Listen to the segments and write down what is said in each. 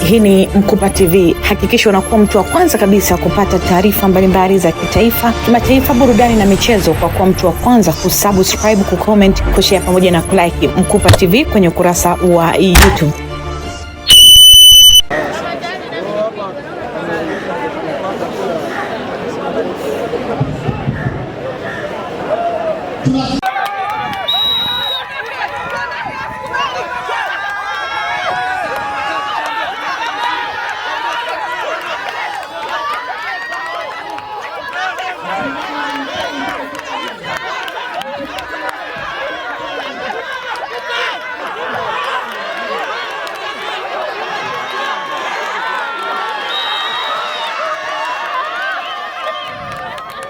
Hii ni Mkupa TV. Hakikisha unakuwa mtu wa kwanza kabisa kupata taarifa mbalimbali za kitaifa, kimataifa, burudani na michezo kwa kuwa mtu wa kwanza kusubscribe, kucomment, kushare pamoja na kulike Mkupa TV kwenye ukurasa wa YouTube.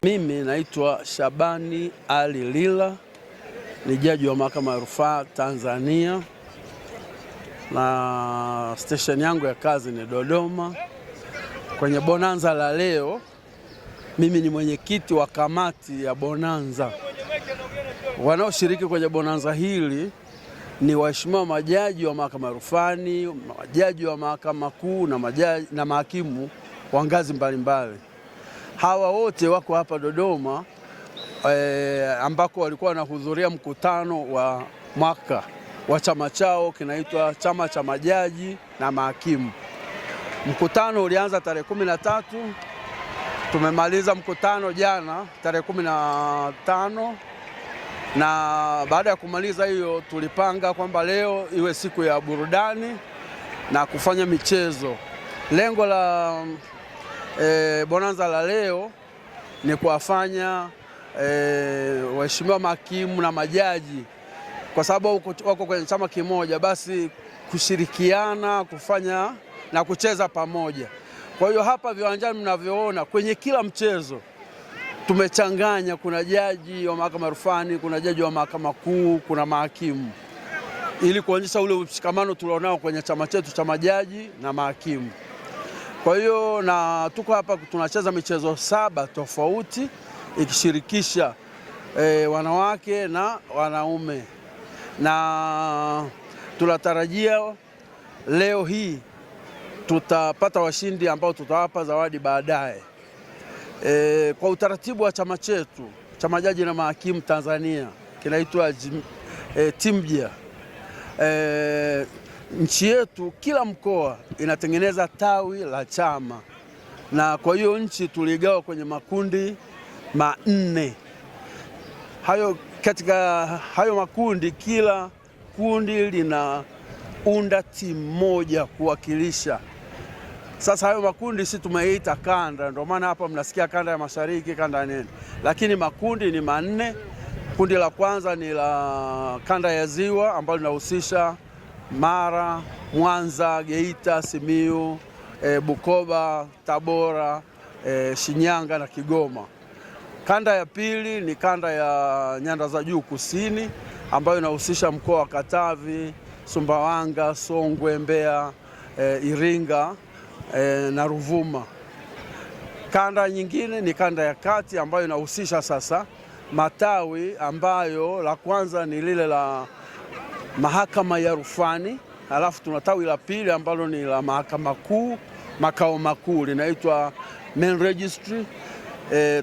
Mimi naitwa Shabani Ali Lila, ni jaji wa mahakama ya rufaa Tanzania, na station yangu ya kazi ni Dodoma. Kwenye bonanza la leo, mimi ni mwenyekiti wa kamati ya bonanza. Wanaoshiriki kwenye bonanza hili ni waheshimiwa majaji wa mahakama ya rufani, majaji wa mahakama kuu na mahakimu wa ngazi mbalimbali. Hawa wote wako hapa Dodoma ambako walikuwa wanahudhuria mkutano wa mwaka wa chama chao kinaitwa Chama cha Majaji na Mahakimu. Mkutano ulianza tarehe 13, tumemaliza mkutano jana tarehe 15, na baada ya kumaliza hiyo tulipanga kwamba leo iwe siku ya burudani na kufanya michezo. Lengo la bonanza la leo ni kuwafanya waheshimiwa mahakimu na majaji, kwa sababu wako kwenye chama kimoja, basi kushirikiana, kufanya na kucheza pamoja. Kwa hiyo hapa viwanjani mnavyoona, kwenye kila mchezo tumechanganya, kuna jaji wa mahakama ya rufani, kuna jaji wa mahakama kuu, kuna mahakimu, ili kuonyesha ule mshikamano tulionao kwenye chama chetu cha majaji na mahakimu. Kwa hiyo na tuko hapa tunacheza michezo 7 tofauti ikishirikisha wanawake na wanaume, na tunatarajia leo hii tutapata washindi ambao tutawapa zawadi baadaye. Kwa utaratibu wa chama chetu cha majaji na mahakimu Tanzania kinaitwa TIMJA. Nchi yetu kila mkoa inatengeneza tawi la chama, na kwa hiyo nchi tuligawa kwenye makundi 4. Katika hayo makundi, kila kundi linaunda timu moja kuwakilisha. Sasa hayo makundi si tumeita kanda, ndio maana hapa mnasikia kanda ya mashariki, kanda ya nini, lakini makundi ni 4. Kundi la kwanza ni la kanda ya ziwa ambalo linahusisha Mara, Mwanza, Geita, Simiyu, Bukoba, Tabora, Shinyanga na Kigoma. Kanda ya pili ni kanda ya nyanda za juu kusini ambayo inahusisha mkoa wa Katavi, Sumbawanga, Songwe, Mbeya, Iringa na Ruvuma. Kanda nyingine ni kanda ya kati ambayo inahusisha sasa matawi ambayo la kwanza ni lile la mahakama ya rufani, halafu tuna tawi la pili ambalo ni la mahakama kuu makao makuu linaitwa Main Registry.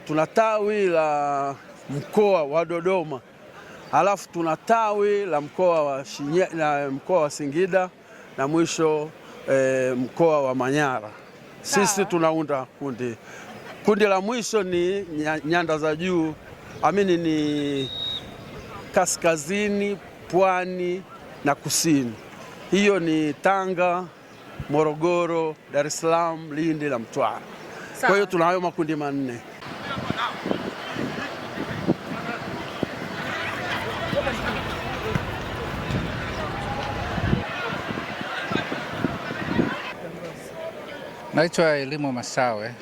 Tuna tawi la mkoa wa Dodoma, halafu tuna tawi la mkoa wa Singida na mwisho mkoa wa Manyara. Sisi tunaunda kundi la mwisho ni nyanda za juu, ni kaskazini, pwani na kusini. Hiyo ni Tanga, Morogoro, Dar es Salaam, Lindi na Mtwara. Kwa hiyo tuna hayo makundi 4. Naitwa Elimu Masawe,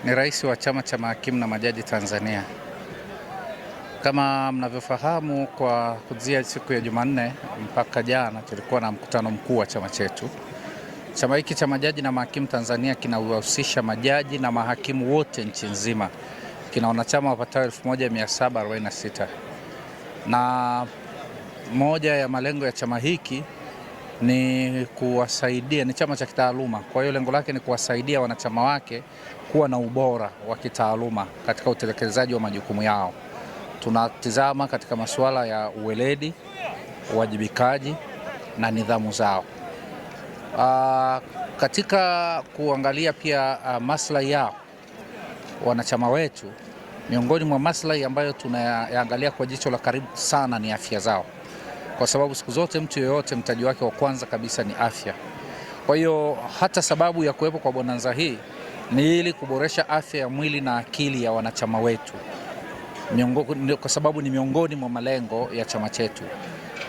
ni rais wa Chama cha Mahakimu na Majaji Tanzania. Kama mnavyofahamu, kwa kuanzia siku ya Jumanne mpaka jana tulikuwa na mkutano mkuu wa chama chetu. Chama hiki cha Majaji na Mahakimu Tanzania kinahusisha majaji na mahakimu wote nchi nzima. Kina wanachama wapatao 1746. Na moja ya malengo ya chama hiki ni kuwasaidia, ni chama cha kitaaluma. Kwa hiyo lengo lake ni kuwasaidia wanachama wake kuwa na ubora wa kitaaluma katika utekelezaji wa majukumu yao. Tunatizama katika masuala ya uweledi, uwajibikaji na nidhamu zao. Katika kuangalia pia maslahi yao wanachama wetu, miongoni mwa maslahi ambayo tunayaangalia kwa jicho la karibu sana ni afya zao, kwa sababu siku zote mtu yeyote mtaji wake wa kwanza kabisa ni afya. Kwa hiyo hata sababu ya kuwepo kwa bonanza hii ni ili kuboresha afya ya mwili na akili ya wanachama wetu, kwa sababu ni miongoni mwa malengo ya chama chetu.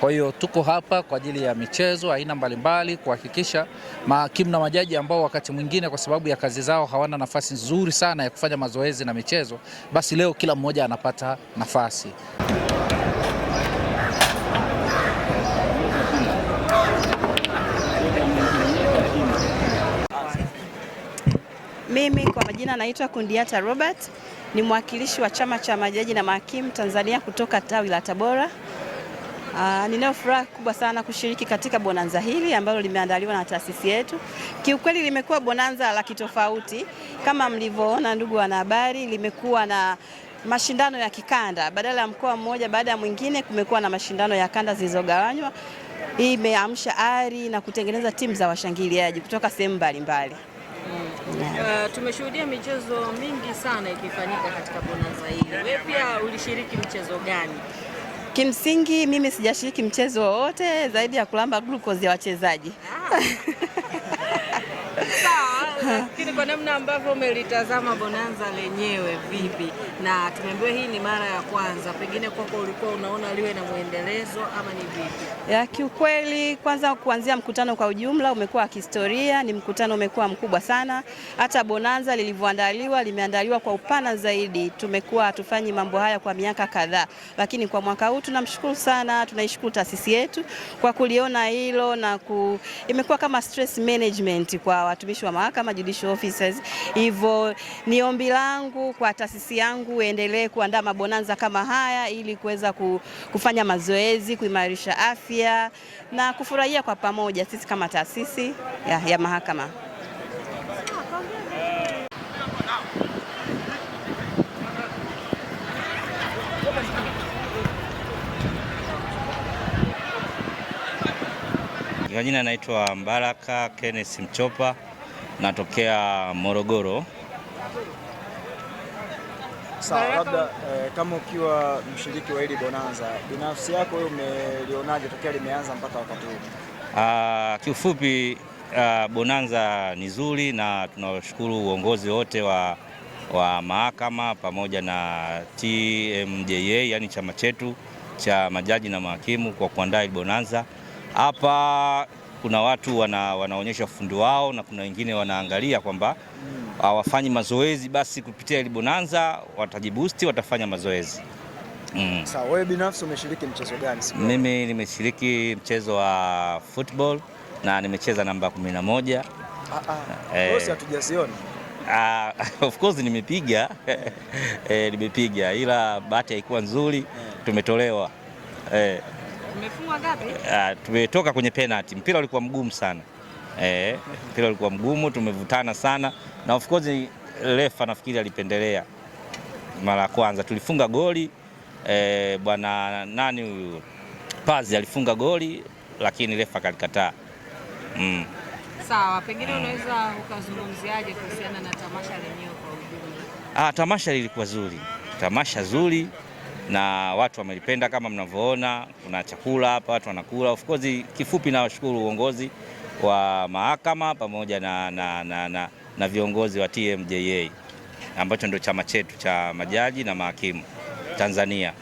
Kwa hiyo tuko hapa kwa ajili ya michezo aina mbalimbali, kuhakikisha mahakimu na majaji ambao wakati mwingine kwa sababu ya kazi zao hawana nafasi nzuri sana ya kufanya mazoezi na michezo, basi leo kila mmoja anapata nafasi. Mimi kwa majina naitwa Kundiata Robert, ni mwakilishi wa chama cha majaji na mahakimu Tanzania kutoka tawi la Tabora. Ninayo furaha kubwa sana kushiriki katika bonanza hili ambalo limeandaliwa na taasisi yetu. Kiukweli limekuwa bonanza la kitofauti. Kama mlivyoona ndugu wanahabari, limekuwa na mashindano ya kikanda. Badala ya mkoa mmoja baada ya mwingine, kumekuwa na mashindano ya kanda zilizogawanywa. Hii imeamsha ari na kutengeneza timu za washangiliaji kutoka sehemu mbalimbali. Tumeshuhudia michezo mingi sana ikifanyika katika bonanza hili. Wewe pia ulishiriki mchezo gani? Kimsingi mimi sijashiriki mchezo wowote zaidi ya kulamba glucose ya wachezaji. Sawa, lakini kwa namna ambavyo umelitazama bonanza lenyewe vipi? Na tumeambiwa hii ni mara ya kwanza, pengine kwako ulikuwa unaona liwe na muendelezo ama ni vipi? Ya kiukweli, kwanza kuanzia mkutano kwa ujumla umekuwa wa kihistoria, ni mkutano umekuwa mkubwa sana. Hata bonanza lilivyoandaliwa limeandaliwa kwa upana zaidi. Tumekuwa hatufanyi mambo haya kwa miaka kadhaa, lakini kwa mwaka huu tunamshukuru sana, tunaishukuru taasisi yetu kwa kuliona hilo na imekuwa kama stress management kwa watumishi wa mahakama, judicial officers. Hivyo ni ombi langu kwa taasisi yangu endelee kuandaa mabonanza kama haya ili kuweza kufanya mazoezi, kuimarisha afya na kufurahia kwa pamoja sisi kama taasisi ya mahakama. Kwa jina naitwa Mbaraka Kenneth Mchopa, natokea Morogoro. Sawa, labda kama ukiwa mshiriki wa hili bonanza, binafsi yako wewe umelionaje tokea limeanza mpaka wakati huu? Kiufupi bonanza ni zuri na tunawashukuru uongozi wote wa mahakama pamoja na TMJA, yani chama chetu cha majaji na mahakimu kwa kuandaa hili bonanza. Hapa kuna watu wanaonyesha ufundi wao na kuna wengine wanaangalia kwamba hawafanyi mazoezi, basi kupitia ile bonanza watajibusti, watafanya mazoezi. Sawa, wewe binafsi umeshiriki mchezo gani siku? Mimi nimeshiriki mchezo wa football na nimecheza namba 11. Bosi hatujaziona. Of course nimepiga nimepiga, ila bahati haikuwa nzuri, tumetolewa. Umefungwa ngapi? Tumetoka kwenye penalty. Mpira ulikuwa mgumu sana. Mpira ulikuwa mgumu, tumevutana sana na of course refa nafikiri alipendelea. Mara ya kwanza tulifunga goli, bwana nani huyu Pazi alifunga goli lakini refa kalikataa. Sawa, pengine unaweza ukazungumziaje kuhusiana na tamasha lenyewe kwa ujumla? Tamasha lilikuwa zuri. Tamasha zuri na watu wamelipenda kama mnavyoona, kuna chakula hapa, watu wanakula. Of course kifupi na washukuru uongozi wa mahakama pamoja na viongozi wa TMJA ambacho ndio chama chetu cha majaji na mahakimu Tanzania.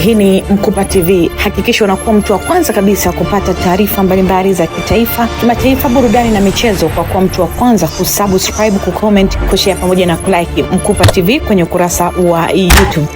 Hii ni Mkupa TV. Hakikisha unakuwa mtu wa kwanza kabisa kupata taarifa mbalimbali za kitaifa, kimataifa, burudani na michezo kwa kuwa mtu wa kwanza kusubscribe, kucomment, kushare pamoja na kulike Mkupa TV kwenye ukurasa wa YouTube.